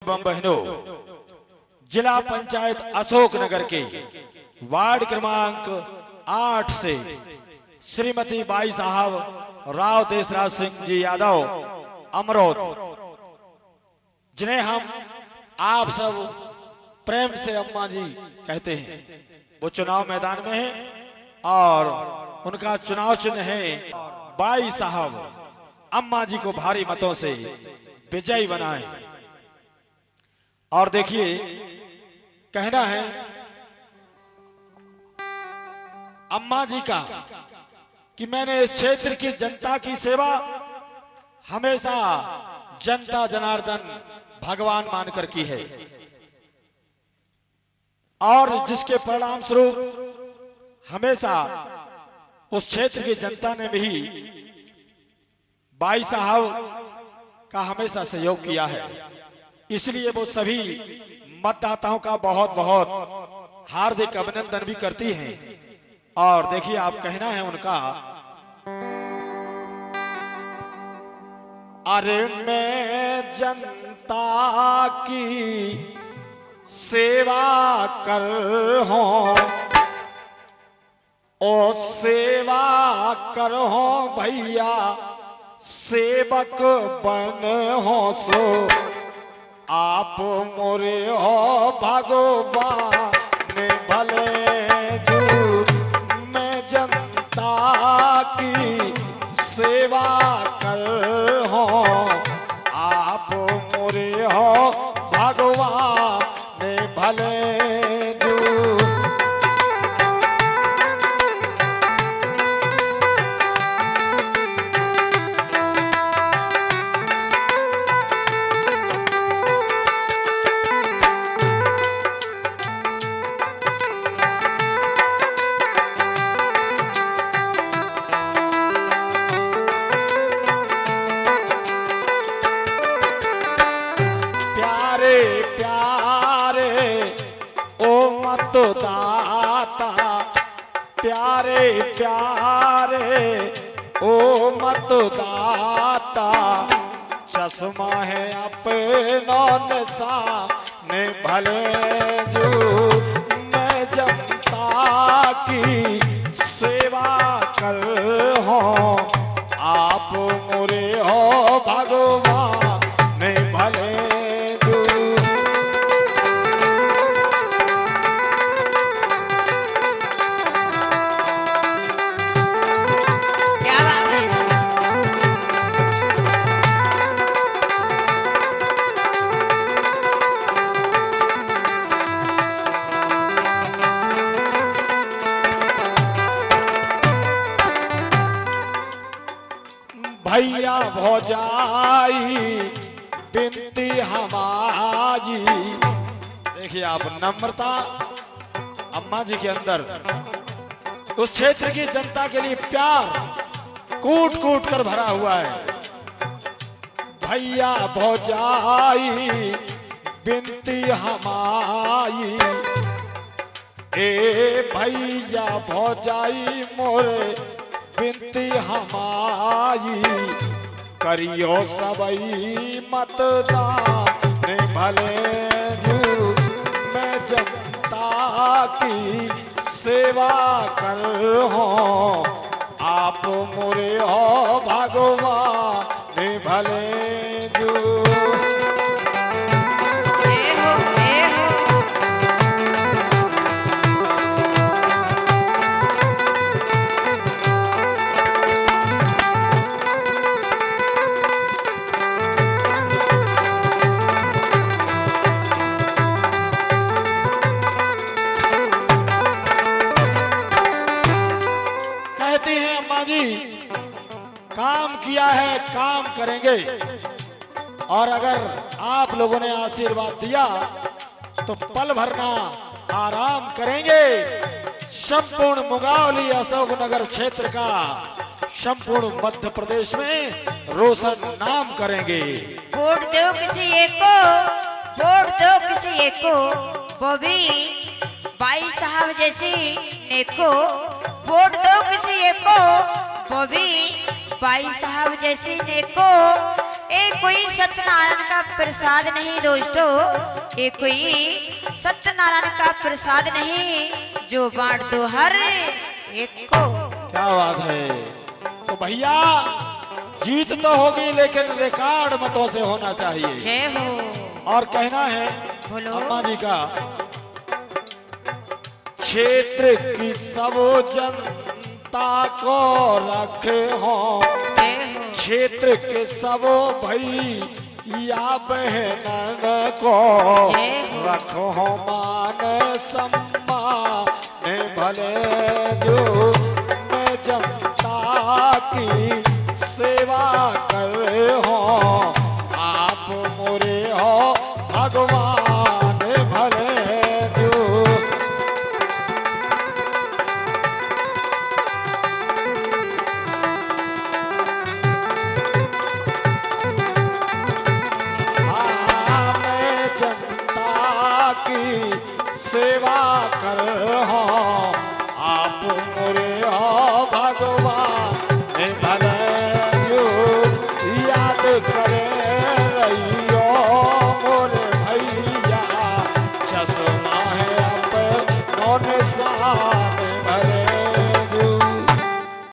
एवं बहनों, जिला पंचायत अशोकनगर के वार्ड क्रमांक 8 से श्रीमती बाई साहब राव देशराज सिंह जी यादव अमरोद, जिन्हें हम आप सब प्रेम से अम्मा जी कहते हैं, वो चुनाव मैदान में हैं और उनका चुनाव चिन्ह है बाई साहब। अम्मा जी को भारी मतों से विजयी बनाएं। और देखिए, कहना है अम्मा जी का कि मैंने इस क्षेत्र की जनता की सेवा हमेशा जनता जनार्दन भगवान मानकर की है, और जिसके परिणाम स्वरूप हमेशा उस क्षेत्र की जनता ने भी बाई साहब का हमेशा सहयोग किया है। इसलिए वो सभी मतदाताओं का बहुत बहुत हार्दिक अभिनंदन भी करती हैं। और देखिए, आप कहना है उनका, अरे मैं जनता की सेवा कर हूं, ओ सेवा कर हूं भैया, सेवक बन हो सो आप मोरे हो भगवान भले जो। मैं जनता की सेवा कर हो, आप मोरे हो भगवान भले जो। मतदाता प्यारे प्यारे ओ मतदाता, चश्मा है अपनों निशाने भले जो। मैं जनता की सेवा कर हूं, आप मोरे हो भगवान भले जो। भैया भौजाई बिनती हमारी, देखिए आप, नम्रता अम्मा जी के अंदर उस क्षेत्र की जनता के लिए प्यार कूट कूट कर भरा हुआ है। भैया भौजाई बिनती हमारी, ए भैया भौजाई मोरे बिनती हमारी, करियो सबई मतदान भले जो। मैं जनता की सेवा कर हूं, आप मोरे हो भगवान भले जो। कहती हैं अम्मा जी, काम किया है काम करेंगे, और अगर आप लोगों ने आशीर्वाद दिया तो पल भरना आराम करेंगे। संपूर्ण मुगावली अशोकनगर क्षेत्र का संपूर्ण मध्य प्रदेश में रोशन नाम करेंगे। वोट दो किसी एक को, वोट दो किसी एक को, वो भी बाई साहब जैसी नेको। वोट दो किसी एक को, वो भी बाई साहब जैसी नेको। ये कोई सत्यनारायण का प्रसाद नहीं दोस्तों, ये कोई सत्यनारायण का प्रसाद नहीं जो बांट दो हर एक को। क्या बात है। तो भैया जीत तो होगी लेकिन रिकॉर्ड मतों से होना चाहिए। जय हो। और कहना है बोलो। अम्मा जी का, क्षेत्र की सब जनता को रखे हो, जय हो। क्षेत्र के सब भैया बहनन को जय हो। रखो मान सम्मान भले जो मैं जनता की सेवा कर हो, आप मोरे हो भगवान भले जो। मैं जनता की सेवा कर हो, आप मोरे